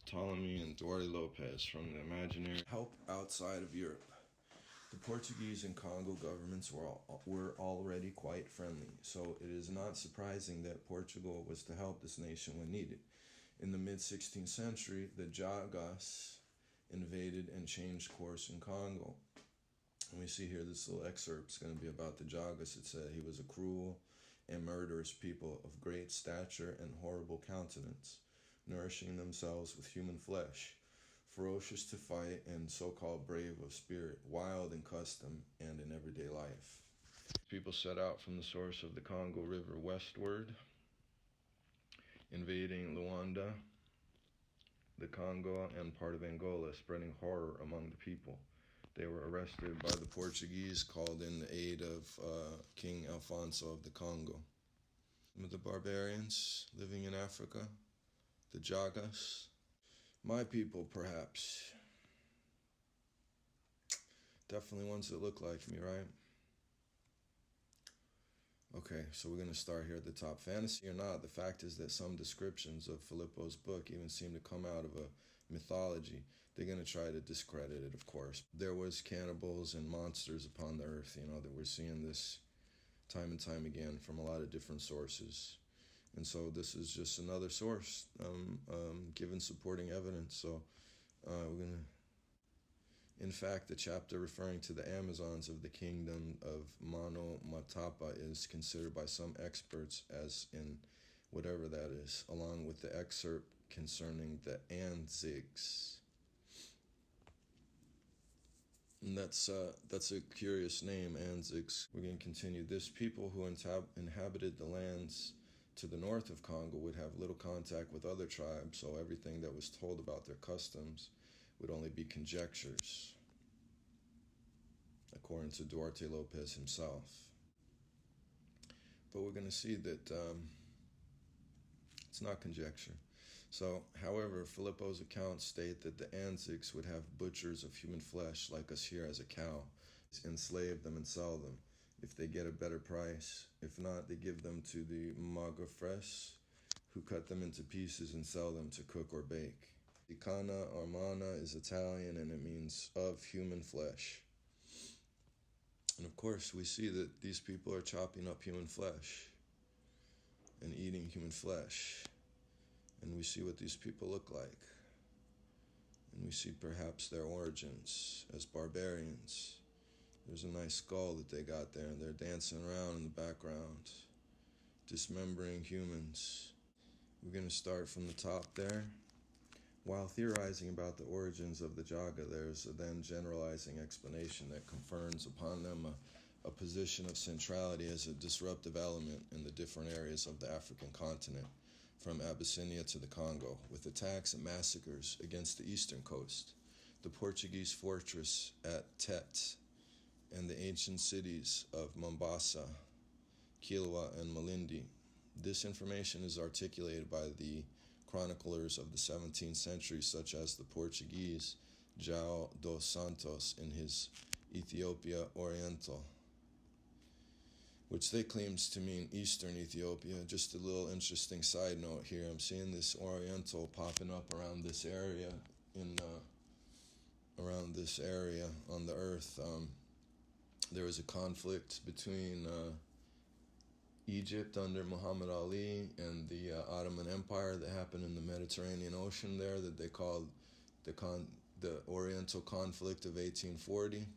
Ptolemy and Duarte Lopez from the imaginary help outside of Europe. The Portuguese and Congo governments were already quite friendly, so it is not surprising that Portugal was to help this nation when needed. In the mid-16th century, the Jagas invaded and changed course in Congo. And we see here this little excerpt is going to be about the Jagas. It said he was a cruel and murderous people of great stature and horrible countenance, nourishing themselves with human flesh, ferocious to fight and so-called brave of spirit, wild in custom and in everyday life. People set out from the source of the Congo River westward, invading Luanda, the Congo, and part of Angola, spreading horror among the people. They were arrested by the Portuguese, called in the aid of King Alfonso of the Congo. The barbarians living in Africa, the Jagas, my people perhaps. Definitely ones that look like me, right? Okay, so we're going to start here at the top. Fantasy or not, the fact is that some descriptions of Filippo's book even seem to come out of a mythology. They're going to try to discredit it, of course. There was cannibals and monsters upon the earth, that we're seeing this time and time again from a lot of different sources. And so this is just another source given supporting evidence. So we're going to... In fact, the chapter referring to the Amazons of the kingdom of Monomotapa is considered by some experts as in whatever that is, along with the excerpt concerning the Anzigs. And that's a curious name, Anzigs. We're going to continue. This people who inhabited the lands to the north of Congo would have little contact with other tribes, so everything that was told about their customs would only be conjectures, according to Duarte Lopez himself. But we're going to see that it's not conjecture. So, however, Filippo's accounts state that the Anzigs would have butchers of human flesh, like us here as a cow, enslave them and sell them if they get a better price. If not, they give them to the Magofres, who cut them into pieces and sell them to cook or bake. Icana or mana is Italian, and it means of human flesh. And of course, we see that these people are chopping up human flesh and eating human flesh. And we see what these people look like. And we see perhaps their origins as barbarians. There's a nice skull that they got there, and they're dancing around in the background, dismembering humans. We're going to start from the top there. While theorizing about the origins of the Jaga, there's a then generalizing explanation that confers upon them a position of centrality as a disruptive element in the different areas of the African continent, from Abyssinia to the Congo, with attacks and massacres against the eastern coast, the Portuguese fortress at Tete, and the ancient cities of Mombasa, Kilwa, and Malindi. This information is articulated by the chroniclers of the 17th century, such as the Portuguese João dos Santos in his Ethiopia Oriental, which they claims to mean Eastern Ethiopia. Just a little interesting side note here. I'm seeing this Oriental popping up around this area on the earth. There was a conflict between Egypt under Muhammad Ali and the Ottoman Empire that happened in the Mediterranean Ocean there, that they called the Oriental Conflict of 1840.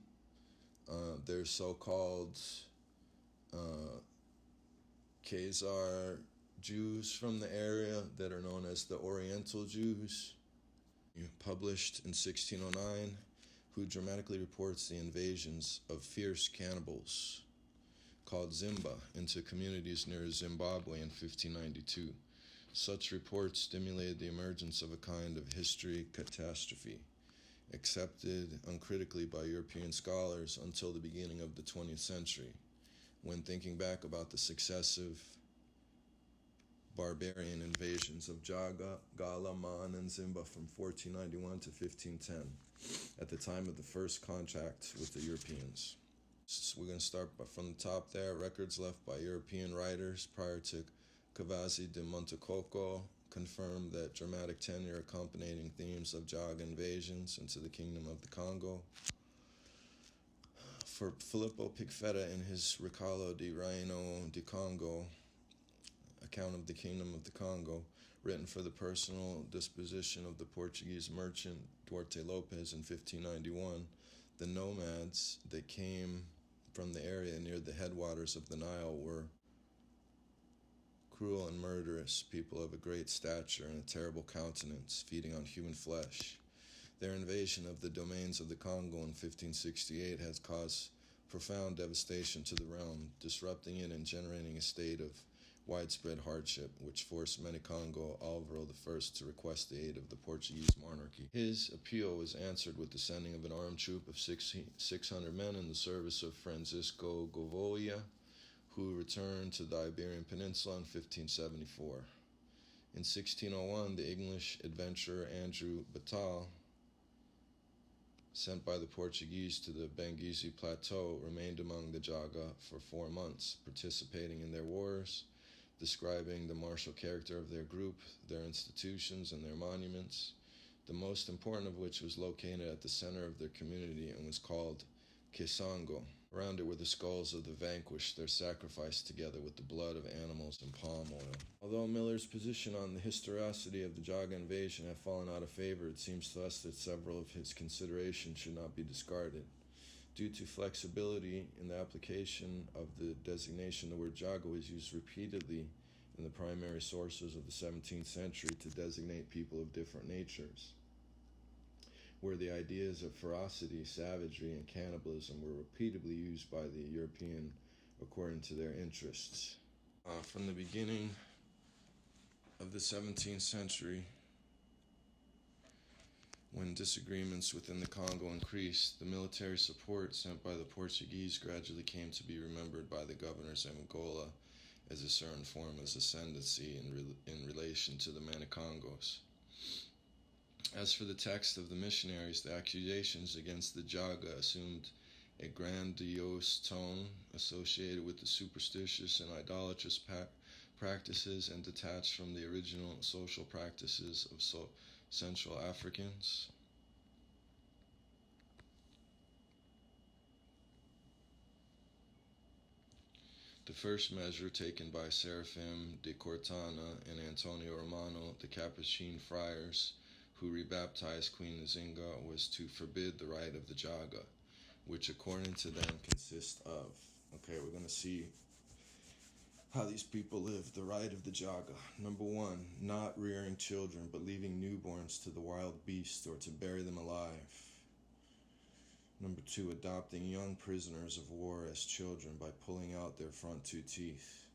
There's so-called Khazar Jews from the area that are known as the Oriental Jews, published in 1609, who dramatically reports the invasions of fierce cannibals called Zimba into communities near Zimbabwe in 1592. Such reports stimulated the emergence of a kind of history catastrophe, accepted uncritically by European scholars until the beginning of the 20th century, when thinking back about the successive barbarian invasions of Jaga, Gala, Man, and Zimba from 1491 to 1510, at the time of the first contact with the Europeans. So we're going to start from the top there. Records left by European writers prior to Cavazzi de Montecoco, confirmed that dramatic tenure accompanying themes of Jaga invasions into the Kingdom of the Congo. For Filippo Pigfetta in his Recalo di Reino di Congo, account of the Kingdom of the Congo, written for the personal disposition of the Portuguese merchant Duarte Lopes in 1591, the nomads that came from the area near the headwaters of the Nile were cruel and murderous people of a great stature and a terrible countenance, feeding on human flesh. Their invasion of the domains of the Congo in 1568 has caused profound devastation to the realm, disrupting it and generating a state of widespread hardship, which forced Menicongo Alvaro I to request the aid of the Portuguese monarchy. His appeal was answered with the sending of an armed troop of 600 men in the service of Francisco Govoia, who returned to the Iberian Peninsula in 1574. In 1601, the English adventurer Andrew Batal, sent by the Portuguese to the Benguisi Plateau, remained among the Jaga for 4 months, participating in their wars, describing the martial character of their group, their institutions, and their monuments, the most important of which was located at the center of their community and was called Kisango. Around it were the skulls of the vanquished, their sacrifice together with the blood of animals and palm oil. Although Miller's position on the historicity of the Jaga invasion had fallen out of favor, it seems to us that several of his considerations should not be discarded. Due to flexibility in the application of the designation, the word Jaga was used repeatedly in the primary sources of the 17th century to designate people of different natures, where the ideas of ferocity, savagery, and cannibalism were repeatedly used by the European according to their interests. From the beginning of the 17th century, when disagreements within the Congo increased, the military support sent by the Portuguese gradually came to be remembered by the governors of Angola as a certain form of ascendancy in relation to the Manicongos. As for the text of the missionaries, the accusations against the Jaga assumed a grandiose tone associated with the superstitious and idolatrous practices and detached from the original social practices of Central Africans. The first measure taken by Serafim de Cortana and Antonio Romano, the Capuchin friars who rebaptized Queen Nzinga, was to forbid the rite of the Jaga, which according to them consists of, okay, we're going to see how these people live. The rite of the Jaga. Number 1, not rearing children, but leaving newborns to the wild beasts or to bury them alive. Number 2, adopting young prisoners of war as children by pulling out their front 2 teeth.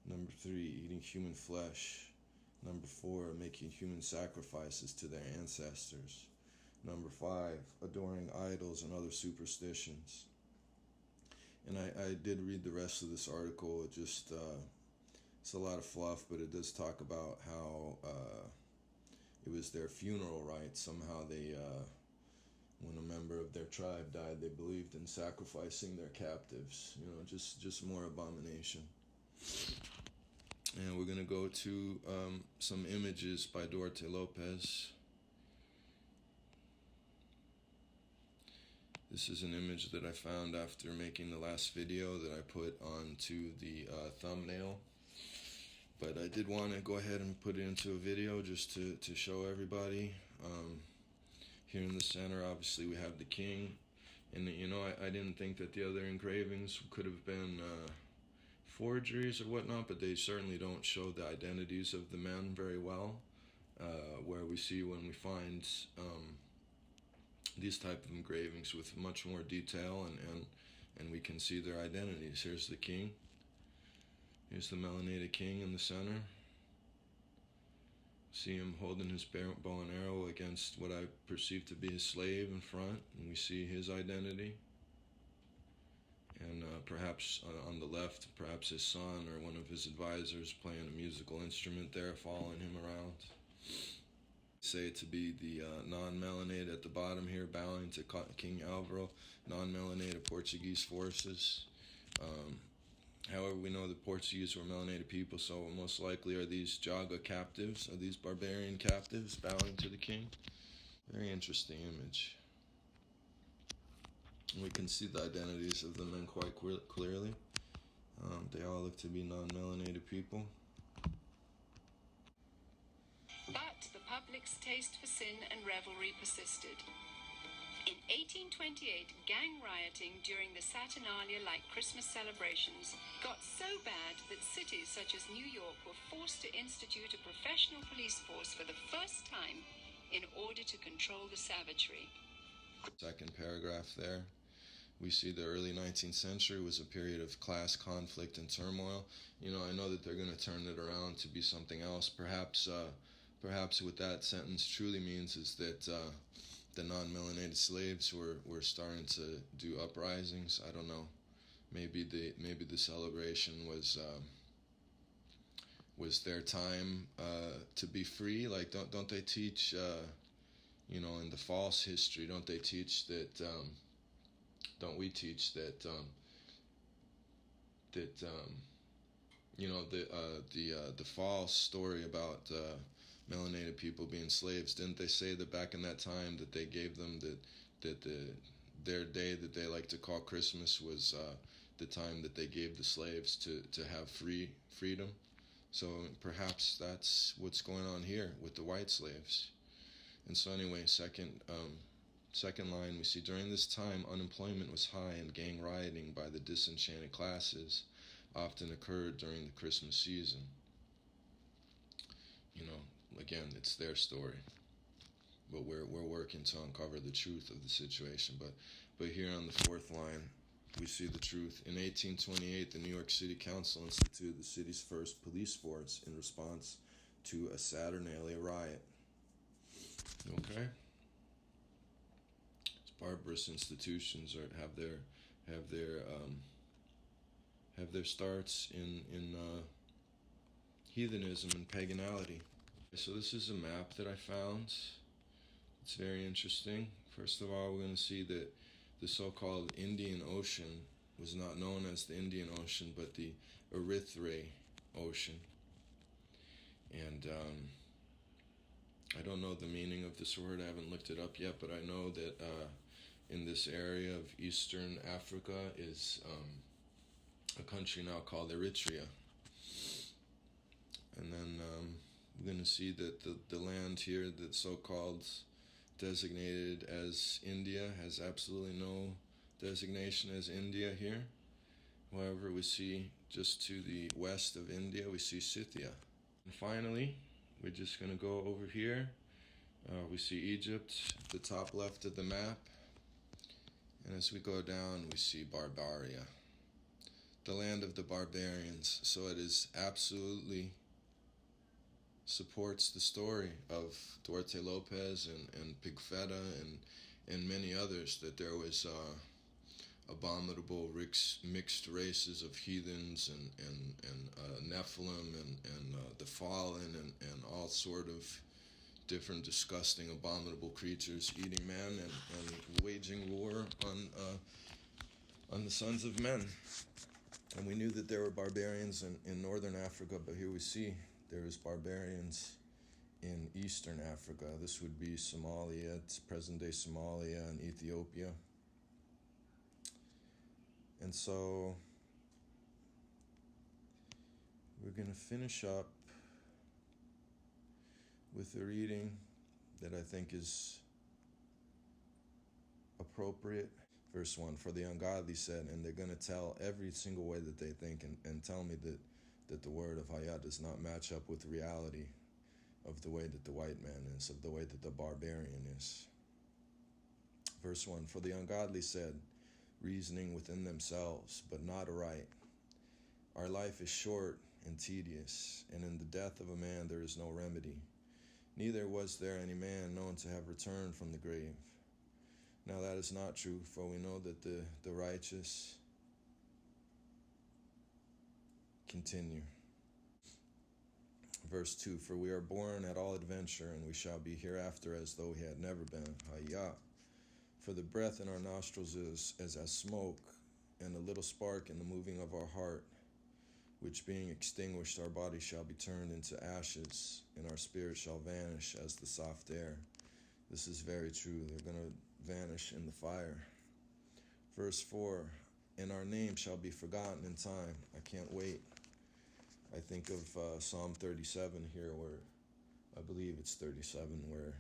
Number 3, eating human flesh. Number 4, making human sacrifices to their ancestors. Number 5, adoring idols and other superstitions. And I did read the rest of this article. It's a lot of fluff, but it does talk about how it was their funeral rites. Somehow when a member of their tribe died, they believed in sacrificing their captives. Just more abomination. And we're going to go to some images by Duarte Lopes. This is an image that I found after making the last video that I put onto the thumbnail. But I did want to go ahead and put it into a video just to show everybody. Here in the center, obviously, we have the king. And, I didn't think that the other engravings could have been forgeries or whatnot, but they certainly don't show the identities of the men very well. Where we see when we find these type of engravings with much more detail and we can see their identities. Here's the king. Here's the melanated king in the center. See him holding his bow and arrow against what I perceive to be his slave in front, and we see his identity. And perhaps on the left, perhaps his son or one of his advisors playing a musical instrument there, following him around. Say to be the non-melanated at the bottom here, bowing to King Alvaro, non-melanated Portuguese forces. However, we know the Portuguese were melanated people, so most likely are these Jaga captives, are these barbarian captives bowing to the king? Very interesting image. We can see the identities of the men quite clearly. They all look to be non-melanated people. But the public's taste for sin and revelry persisted. In 1828, gang rioting during the Saturnalia-like Christmas celebrations got so bad that cities such as New York were forced to institute a professional police force for the first time in order to control the savagery. Second paragraph there. We see the early 19th century was a period of class conflict and turmoil. I know that they're going to turn it around to be something else. Perhaps what that sentence truly means is that the non-melanated slaves were starting to do uprisings. I don't know. Maybe the celebration was their time to be free. Like don't they teach in the false history? Don't they teach that? Don't we teach that the false story about melanated people being slaves? Didn't they say that back in that time that they gave them their day that they like to call Christmas was the time that they gave the slaves to have freedom? So perhaps that's what's going on here with the white slaves. And so anyway, second line, we see during this time unemployment was high and gang rioting by the disenchanted classes often occurred during the Christmas season. Again, it's their story, but we're working to uncover the truth of the situation. But here on the fourth line, we see the truth. In 1828, the New York City Council instituted the city's first police force in response to a Saturnalia riot. Okay. Barbarous institutions have their starts in heathenism and paganality. So this is a map that I found. It's very interesting. First of all, we're going to see that the so-called Indian Ocean was not known as the Indian Ocean, but the Erythrae Ocean. And I don't know the meaning of this word. I haven't looked it up yet, but I know that in this area of Eastern Africa is a country now called Eritrea. And then we're going to see that the land here that's so-called designated as India has absolutely no designation as India here. However, we see just to the west of India, we see Scythia. And finally, we're just going to go over here. We see Egypt, the top left of the map. And as we go down, we see Barbaria, the land of the barbarians. So it is absolutely supports the story of Duarte Lopez and Pigfetta and many others, that there was abominable mixed races of heathens and Nephilim and the fallen and all sort of different disgusting abominable creatures eating man and waging war on the sons of men. And we knew that there were barbarians in northern Africa, but here we see there is barbarians in eastern Africa. This would be Somalia, it's present-day Somalia and Ethiopia. And so we're going to finish up with a reading that I think is appropriate. Verse 1, for the ungodly said, and they're going to tell every single way that they think and tell me that the word of Haya does not match up with reality of the way that the white man is, of the way that the barbarian is. Verse 1, for the ungodly said, reasoning within themselves, but not aright, our life is short and tedious, and in the death of a man there is no remedy. Neither was there any man known to have returned from the grave. Now that is not true, for we know that the righteous continue. Verse 2, for we are born at all adventure, and we shall be hereafter as though we had never been. Haya. For the breath in our nostrils is as smoke, and a little spark in the moving of our heart. which being extinguished, our body shall be turned into ashes, and our spirit shall vanish as the soft air. This is very true. They're going to vanish in the fire. Verse 4, and our name shall be forgotten in time. I can't wait. I think of Psalm 37 here, where I believe it's 37, where it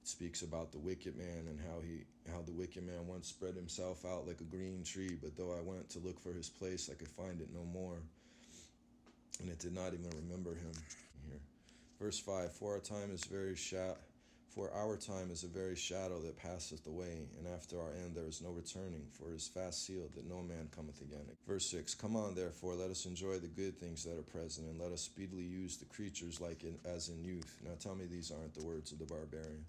speaks about the wicked man and how the wicked man once spread himself out like a green tree, but though I went to look for his place, I could find it no more, and it did not even remember him. Here, verse 5: For our time is a very shadow that passeth away, and after our end there is no returning, for it is fast sealed that no man cometh again. Verse 6: Come on, therefore, let us enjoy the good things that are present, and let us speedily use the creatures as in youth. Now tell me these aren't the words of the barbarian.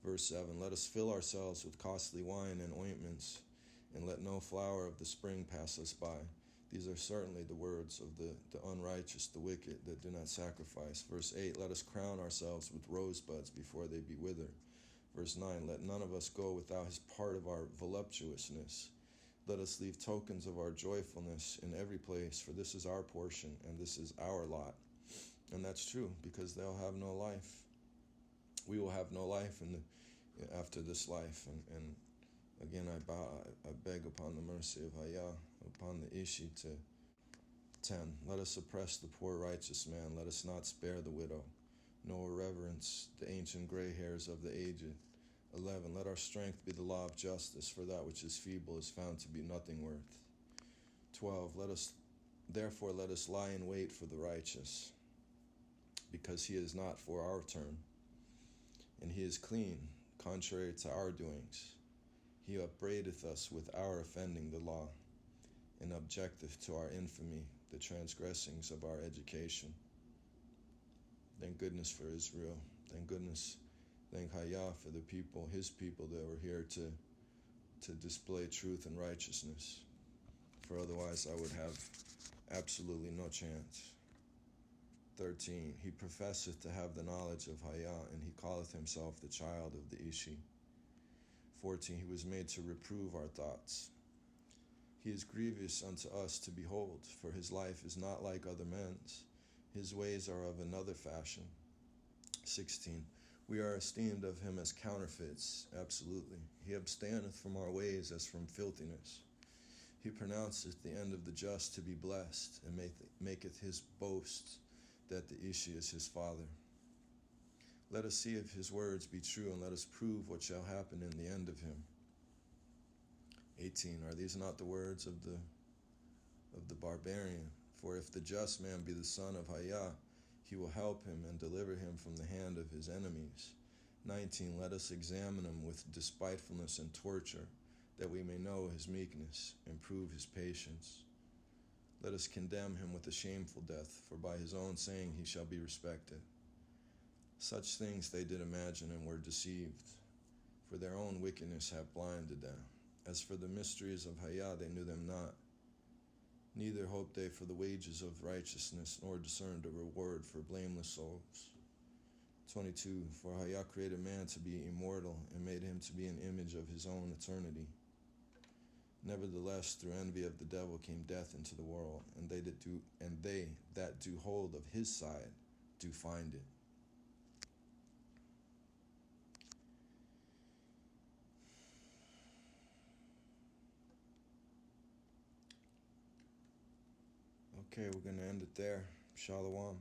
Verse 7: Let us fill ourselves with costly wine and ointments, and let no flower of the spring pass us by. These are certainly the words of the unrighteous, the wicked, that do not sacrifice. Verse 8: Let us crown ourselves with rosebuds before they be withered. Verse 9: Let none of us go without his part of our voluptuousness. Let us leave tokens of our joyfulness in every place, for this is our portion, and this is our lot. And that's true, because they'll have no life. We will have no life after this life. And again, I beg upon the mercy of Haya, upon the Ishi, to 10. Let us oppress the poor righteous man. Let us not spare the widow, nor reverence the ancient gray hairs of the aged. 11. Let our strength be the law of justice, for that which is feeble is found to be nothing worth. 12. Therefore let us lie in wait for the righteous, because he is not for our turn, and he is clean, contrary to our doings. He upbraideth us with our offending the law, and objecteth to our infamy the transgressings of our education. Thank goodness for Israel. Thank goodness. Thank Haya for the people, his people, that were here to display truth and righteousness. For otherwise I would have absolutely no chance. 13. He professeth to have the knowledge of Haya, and he calleth himself the child of the Ishi. 14. He was made to reprove our thoughts. He is grievous unto us to behold, for his life is not like other men's. His ways are of another fashion. 16. We are esteemed of him as counterfeits. Absolutely. He abstaineth from our ways as from filthiness. He pronounceth the end of the just to be blessed, and maketh his boast that the Ishi is his father. Let us see if his words be true, and let us prove what shall happen in the end of him. 18. Are these not the words of the barbarian? For if the just man be the son of Haya, he will help him and deliver him from the hand of his enemies. 19. Let us examine him with despitefulness and torture, that we may know his meekness and prove his patience. Let us condemn him with a shameful death, for by his own saying he shall be respected. Such things they did imagine and were deceived, for their own wickedness hath blinded them. As for the mysteries of Haya, they knew them not. Neither hoped they for the wages of righteousness, nor discerned a reward for blameless souls. 22. For Haya created man to be immortal, and made him to be an image of his own eternity. Nevertheless, through envy of the devil came death into the world, and they that do hold of his side do find it. Okay, we're going to end it there. Shalom.